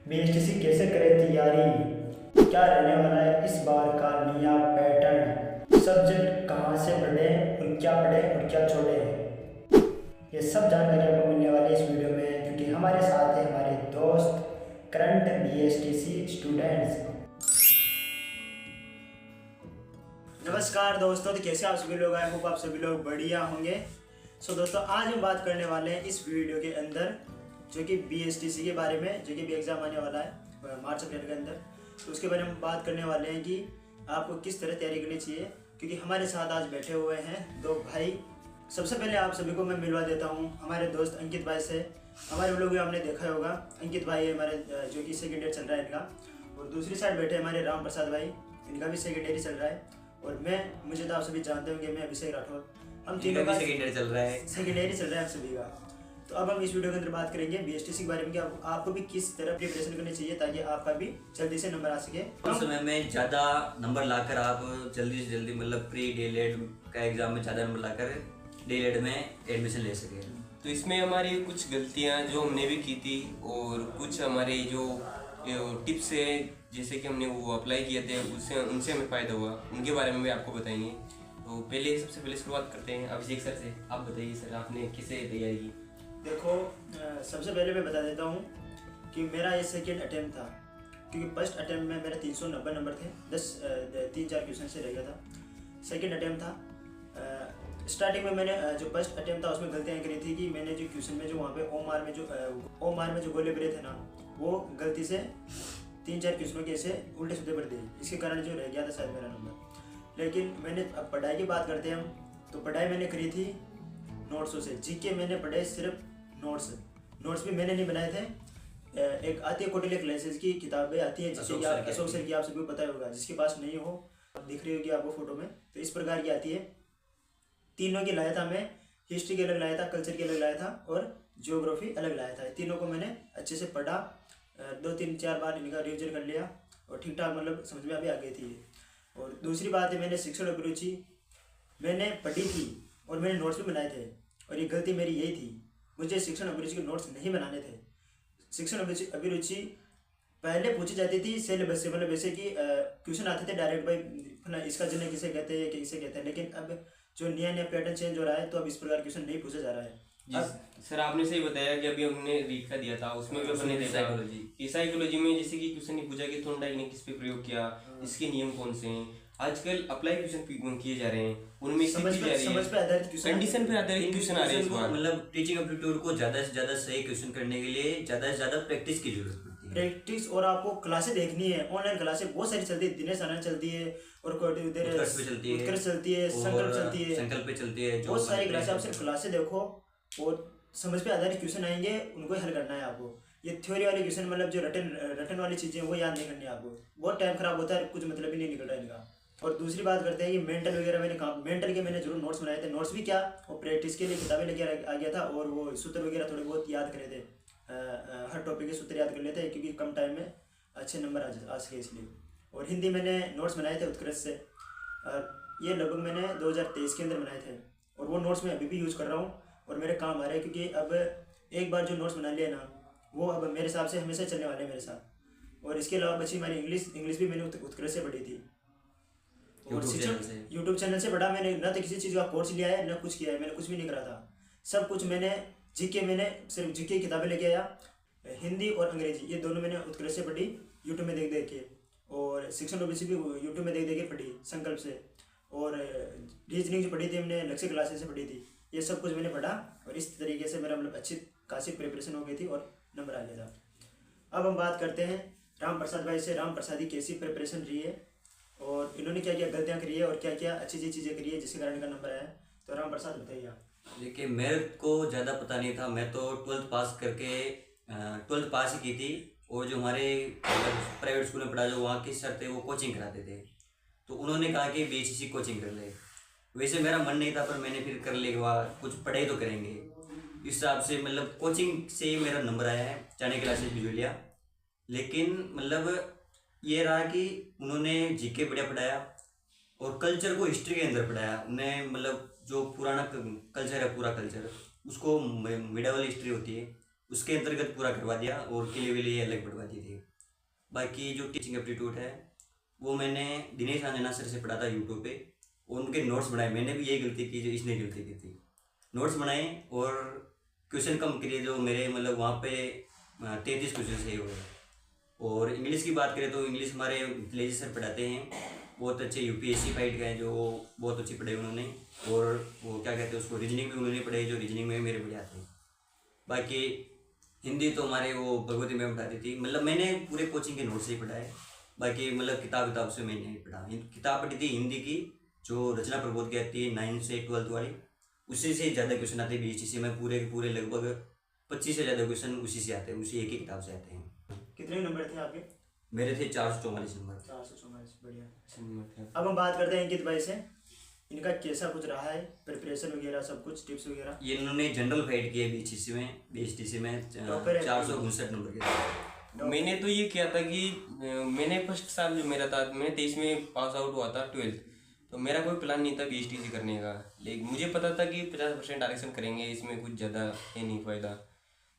BSTC कैसे करें तैयारी, क्या रहने वाला है इस बार का नया पैटर्न, सब्जेक्ट कहाँ से पढ़ें और क्या पढ़ें और क्या छोड़ें, ये सब जानकारी आपको मिलने वाली है इस वीडियो में, क्योंकि हमारे साथ है हमारे दोस्त करंट बीएसटीसी स्टूडेंट्स। नमस्कार दोस्तों, तो कैसे आप सभी लोग, आई होप आप सभी लोग बढ़िया होंगे। सो दोस्तों, आज हम बात करने वाले हैं इस वीडियो के अंदर जो कि बीएसटीसी के बारे में, जो कि भी एग्ज़ाम आने वाला है मार्च अप्रैल के अंदर। तो उसके बारे में हम बात करने वाले हैं कि आपको किस तरह तैयारी करनी चाहिए, क्योंकि हमारे साथ आज बैठे हुए हैं दो भाई। सबसे पहले आप सभी को मैं मिलवा देता हूँ हमारे दोस्त अंकित भाई से। हमारे लोग भी आपने देखा होगा, अंकित भाई है हमारे जो कि सेकेंड ईयर चल रहा है इनका। और दूसरी साइड बैठे हमारे राम प्रसाद भाई, इनका भी सेकेंड ईयर चल रहा है। और मुझे तो आप सभी जानते होंगे, मैं अभिषेक राठौर। हम तीनों का सेकेंड ईयर चल रहा है, सेकेंड ईयर चल रहा है हम सभी का। तो अब हम इस वीडियो के अंदर बात करेंगे बीएसटीसी के बारे में कि आपको भी किस तरह प्रिपरेशन करनी चाहिए ताकि आपका भी जल्दी से नंबर आ सके। कम समय में ज़्यादा नंबर लाकर आप जल्दी से जल्दी मतलब प्री डीएलएड का एग्जाम में ज़्यादा नंबर लाकर डीएलएड में एडमिशन ले सके। तो इसमें हमारी कुछ गलतियां जो हमने भी की थी और कुछ हमारे जो टिप्स है जैसे कि हमने वो अप्लाई किए थे उससे उनसे हमें फ़ायदा हुआ, उनके बारे में भी आपको बताएंगे। तो सबसे पहले शुरुआत करते हैं अभिषेक सर से। आप बताइए सर, आपने किसे तैयारी की? देखो, सबसे पहले मैं बता देता हूँ कि मेरा ये सेकेंड अटैम्प्ट था, क्योंकि फर्स्ट अटैम्प्ट में मेरे 390 नंबर थे, 3-4 क्वेश्चन से रह गया था। सेकेंड अटैम्प्ट था, स्टार्टिंग में मैंने जो फर्स्ट अटैम्प्ट था उसमें गलतियाँ करी थी कि मैंने जो क्वेश्चन में जो वहाँ पे ओम आर में जो गोले भरे थे ना, वो गलती से 3-4 क्वेश्चनों के ऐसे उल्टे सीधे भर दिए, इसके कारण जो रह गया था शायद मेरा नंबर। लेकिन मैंने, अब पढ़ाई की बात करते हैं हम, तो पढ़ाई मैंने करी थी नोट्सों से। जीके मैंने पढ़े सिर्फ नोट्स भी मैंने नहीं बनाए थे। एक आती है कौटिल्य क्लासेस की किताबें आती है, जिससे कि आप अशोक सर की आप सभी को पता होगा, जिसके पास नहीं हो दिख रही होगी आपको फोटो में, तो इस प्रकार की आती है। तीनों की लाया था मैं, हिस्ट्री के अलग लाया था, कल्चर के अलग लाया था और ज्योग्राफी अलग लाया था। तीनों को मैंने अच्छे से पढ़ा, 2-3-4 बार इनका रिविजन कर लिया और ठीक ठाक मतलब समझ में अभी आ गई थी। और दूसरी बात है, मैंने शिक्षण अभिरुचि मैंने पढ़ी थी और मैंने नोट्स भी बनाए थे, और ये गलती मेरी यही थी, मुझे शिक्षण अभिरुचि के नोट्स नहीं बनाने थे। शिक्षण अभिरुचि पहले पूछी जाती थी सिलेबस से, मतलब जैसे कि क्वेश्चन आते थे डायरेक्ट, भाई इसका जन्म किसे कहते हैं, किसे कहते हैं। लेकिन अब जो नया पैटर्न चेंज हो रहा है, तो अब इस प्रकार क्वेश्चन नहीं पूछा जा रहा है। सर आपने सही बताया कि अभी हमने रीड का दिया था, उसमें भी अपने देखा कि साइकोलॉजी में जैसे कि क्वेश्चन नहीं पूछा कि थॉर्नडाइक ने किस पे प्रयोग किया, इसके नियम कौन से हैं। आजकल अप्लाई क्वेश्चन किए जा रहे हैं, उनमें समझ पे आधारित कंडीशन पे आधारित क्वेश्चन आ रहे हैं। मतलब टीचिंग एप्टीट्यूड को ज़्यादा से ज़्यादा सही क्वेश्चन करने के लिए ज़्यादा से ज़्यादा प्रैक्टिस की जरूरत पड़ती है। प्रैक्टिस, और आपको क्लासें देखनी है, ऑनलाइन क्लासें बहुत सारी चलती है, दिनेश आनंद चलती है, और उत्कर्ष पे चलती है, संकल्प पे चलती है, बहुत सारी क्लासें। आप सिर्फ क्लासें देखो और समझ पे आधारित क्वेश्चन आएंगे, उनको हल करना है आपको। ये थ्योरी वाले क्वेश्चन, मतलब जो रटन वाली चीज़ें वो याद नहीं करनी है आपको, बहुत टाइम खराब होता है, कुछ मतलब ही नहीं निकल रहा है इनका। और दूसरी बात करते हैं कि मेंटल वगैरह मेंटल के मैंने जरूर नोट्स बनाए थे। नोट्स भी क्या, वो प्रैक्टिस के लिए किताबें लेके आ गया था, और वो सूत्र वगैरह थोड़े बहुत याद करे थे, हर टॉपिक के सूत्र याद कर लेते हैं, क्योंकि कम टाइम में अच्छे नंबर आ सके इसलिए। और हिंदी मैंने नोट्स बनाए थे उत्कृष्ट से, ये लगभग मैंने 2023 के अंदर बनाए थे, और वो नोट्स मैं अभी भी यूज़ कर रहा हूँ और मेरे काम आ रहे हैं, क्योंकि अब एक बार जो नोट्स बना लिए ना, वो अब मेरे हिसाब से हमेशा चलने वाले हैं मेरे साथ। और इसके अलावा बची हमारी इंग्लिश भी मैंने उत्कृष्ट से पढ़ी थी, और यूट्यूब चैनल से पढ़ा मैंने। ना तो किसी चीज़ का कोर्स लिया है, ना कुछ किया है, मैंने कुछ भी नहीं करा था। सब कुछ मैंने मैंने सिर्फ जीके की किताबें लेके आया, हिंदी और अंग्रेजी ये दोनों मैंने उत्कृष्ट से पढ़ी यूट्यूब में देख के, और शिक्षण अभिरुचि भी यूट्यूब में देख के पढ़ी संकल्प से, और रीजनिंग जो पढ़ी थी हमने लक्ष्य क्लासेस से पढ़ी थी। ये सब कुछ मैंने पढ़ा, और इस तरीके से मेरा मतलब अच्छी खासी प्रिपरेशन हो गई थी और नंबर आ गया था। अब हम बात करते हैं राम प्रसाद भाई से। राम प्रसाद की कैसी प्रिपरेशन रही है, और इन्होंने क्या क्या गलतियाँ करी है, और क्या क्या अच्छी चीज़ें करी है जिसके कारण इनका नंबर आया है। तो राम प्रसाद बताइए आप। देखिए, मेरे को ज़्यादा पता नहीं था, मैं तो 12th पास करके 12th पास ही की थी। और जो हमारे प्राइवेट स्कूल में पढ़ा, जो वहाँ के सर थे वो कोचिंग कराते थे, तो उन्होंने कहा कि बीएचईसी कोचिंग कर ले। वैसे मेरा मन नहीं था, पर मैंने फिर कर ले, कुछ पढ़ाई तो करेंगे इस हिसाब से, मतलब कोचिंग से ही मेरा नंबर आया है। चाने क्लासेस भी लिया, लेकिन मतलब ये रहा कि उन्होंने जीके बढ़िया पढ़ाया और कल्चर को हिस्ट्री के अंदर पढ़ाया। उन्हें मतलब जो पुराना कल्चर है, पूरा कल्चर, उसको मिडावल हिस्ट्री होती है उसके अंतर्गत पूरा करवा दिया और के लिए अलग पढ़वा दी थी। बाकी जो टीचिंग एप्टीट्यूड है वो मैंने दिनेश आंजना सर से पढ़ा था यूट्यूब पे, और उनके नोट्स बनाए। मैंने भी यही गलती की जो इसने गलती की थी, नोट्स बनाए और क्वेश्चन कम किए जो मेरे मतलब वहाँ पे 33 क्वेश्चन सही हो गए। और इंग्लिश की बात करें तो इंग्लिश हमारे लेजी सर पढ़ाते हैं, बहुत अच्छे यूपीएससी फाइट गए जो बहुत अच्छी पढ़ाई उन्होंने। और वो क्या कहते हैं उसको, रीजनिंग भी उन्होंने पढ़ाई जो रीजनिंग में मेरे बढ़िया थे। बाकी हिंदी तो हमारे वो भगवती मैम पढ़ाती थी, मतलब मैंने पूरे कोचिंग के नोट्स से ही पढ़ा है। बाकी मतलब किताब से मैंने नहीं पढ़ा। किताब पढ़ी थी हिंदी की जो रचना प्रबोध की आती है 9 से 12 वाली, उसी से ज़्यादा क्वेश्चन आते हैं बीएचसी में। पूरे के पूरे लगभग 25 से ज़्यादा क्वेश्चन उसी से आते हैं, उसी एक ही किताब से आते हैं। कितने नंबर थे आपके? मेरे थे 444 नंबर। 444, बढ़िया। अब हम बात करते हैं अंकित भाई से, इनका कैसा कुछ रहा है प्रिपरेशन वगैरह, सब कुछ टिप्स वगैरह। ये इन्होंने जनरल फाइट किया बीएचसी में, बीएचटीसी में 459 नंबर के। मैंने तो ये किया था कि मैंने फर्स्ट साल जो मेरा था, मैंने 23 में पास आउट हुआ था 12th, तो मेरा कोई प्लान नहीं था बीएचटीसी करने का। लेकिन मुझे पता था कि 50% आरक्षण करेंगे, इसमें कुछ ज़्यादा है नहीं फ़ायदा।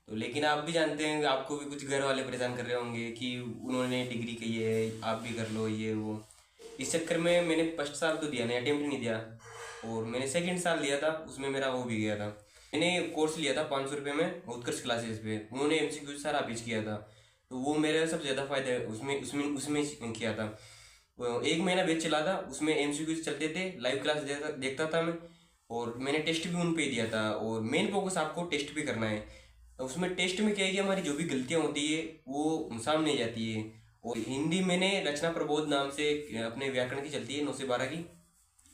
तो लेकिन आप भी जानते हैं, आपको भी कुछ घर वाले परेशान कर रहे होंगे कि उन्होंने डिग्री की है, आप भी कर लो ये वो। इस चक्कर में मैंने फर्स्ट साल तो दिया नहीं, अटेम्प्ट नहीं दिया, और मैंने सेकंड साल दिया था, उसमें मेरा हो भी गया था। मैंने कोर्स लिया था 500 रुपये में उत्कर्ष क्लासेस पे, उन्होंने MCQ सारा पिच किया था, तो वो मेरा सबसे ज़्यादा फायदा उसमें किया था। 1 महीना बैच चला था, उसमें MCQ चलते थे, लाइव क्लास देखता था मैं, और मैंने टेस्ट भी उन पे दिया था। और मेन फोकस आपको टेस्ट पे करना है। तो उसमें टेस्ट में क्या है कि हमारी जो भी गलतियाँ होती है वो सामने जाती है। और हिंदी मैंने रचना प्रबोध नाम से अपने व्याकरण की चलती है 9 से 12 की,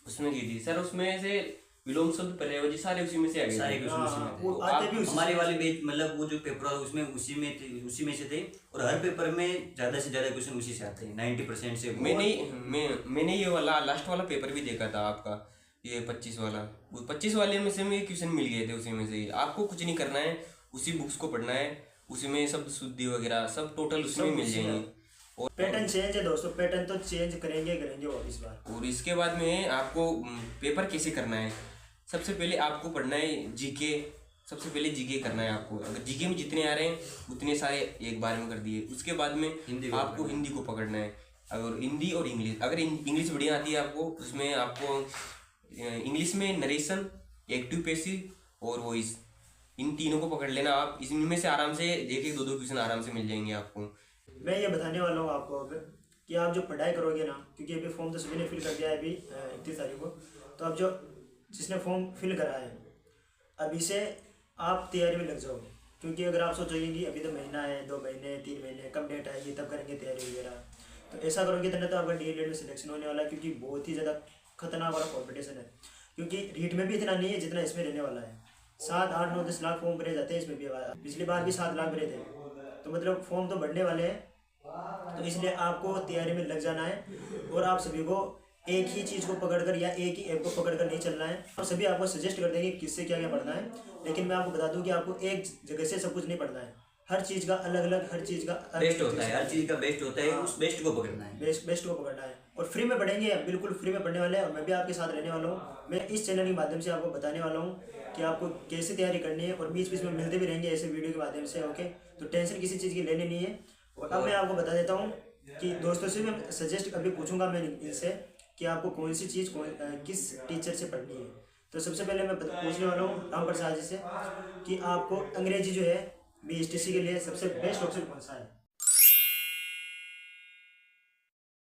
उसमें की थी सर। उसमें से विलोम शब्द पर्यायवाची सारे उसी में से आ गए, सारे क्वेश्चन उसी में थे। वो आते भी उसी हमारे वाले बैच मतलब वो जो पेपर था उसमें उसी में से थे, और हर पेपर में ज़्यादा से ज़्यादा क्वेश्चन उसी से आते हैं 90% से। मैंने ये वाला लास्ट वाला पेपर भी देखा था आपका, ये 25 वाला। वो 25 वाले में से मुझे क्वेश्चन मिल गए थे उसी में से ही। आपको कुछ नहीं करना है, उसी बुक्स को पढ़ना है, उसी में सब शुद्धि वगैरह सब टोटल उसमें मिल जाएंगे। और पैटर्न चेंज है दोस्तों, पैटर्न तो चेंज करेंगे वो इस बार। और इसके बाद में आपको पेपर कैसे करना है, सबसे पहले आपको पढ़ना है जीके। सबसे पहले जीके करना है आपको। अगर जीके में जितने आ रहे हैं उतने सारे एक बार में कर दिए। उसके बाद में आपको हिंदी को पकड़ना है। अगर हिंदी और इंग्लिश, अगर इंग्लिश बढ़िया आती है आपको, उसमें आपको इंग्लिश में नरेशन, एक्टिव पैसिव और वॉइस, इन तीनों को पकड़ लेना आप। इनमें से आराम से 1-1, 2-2 क्वेश्चन आराम से मिल जाएंगे आपको। मैं ये बताने वाला हूँ आपको अब कि आप जो पढ़ाई करोगे ना, क्योंकि अभी फॉर्म तो सभी ने फिल कर दिया है अभी 31 तारीख को, तो अब जो जिसने फॉर्म फिल करा है अभी से आप तैयारी में लग जाओ। क्योंकि अगर आप सोचोगे कि अभी तो महीना है, 2 महीने, 3 महीने, कब डेट आएगी तब करेंगे तैयारी वगैरह, तो ऐसा करोगे तो ना तो आपका DELED में सिलेक्शन होने वाला है। क्योंकि बहुत ही ज़्यादा खतरनाक वाला कॉम्पिटिशन है। क्योंकि रीट में भी इतना नहीं है जितना इसमें रहने वाला है। 7, 8, 9, 10 लाख फॉर्म भरे जाते हैं इसमें भी। पिछली बार भी 7 लाख भरे थे, तो मतलब फॉर्म तो बढ़ने वाले हैं। तो इसलिए आपको तैयारी में लग जाना है। और आप सभी को एक ही चीज़ को पकड़कर या एक ही ऐप को पकड़कर नहीं चलना है। और सभी आपको सजेस्ट कर देंगे किससे क्या क्या पढ़ना है, लेकिन मैं आपको बता दूं कि आपको एक जगह से सब कुछ नहीं पढ़ना है। हर चीज़ का अलग अलग, हर चीज़ का बेस्ट होता है, हर चीज़ का बेस्ट होता है, उस बेस्ट को पकड़ना है, बेस्ट को पकड़ना है। और फ्री में पढ़ेंगे, बिल्कुल फ्री में पढ़ने वाले हैं। और मैं भी आपके साथ रहने वाला हूँ। मैं इस चैनल के माध्यम से आपको बताने वाला हूँ कि आपको कैसे तैयारी करनी है, और बीच बीच में मिलते भी रहेंगे ऐसे वीडियो के माध्यम से। ओके, तो टेंशन किसी चीज़ की लेनी नहीं है। और अब मैं आपको बता देता हूँ कि दोस्तों से मैं सजेस्ट अभी पूछूंगा मैं इनसे कि आपको कौन सी चीज़ किस टीचर से पढ़नी है। तो सबसे पहले मैं पूछने वाला हूँ राम प्रसाद जी से कि आपको अंग्रेजी जो है BSTC के लिए सबसे बेस्ट ऑप्शन कौन सा है।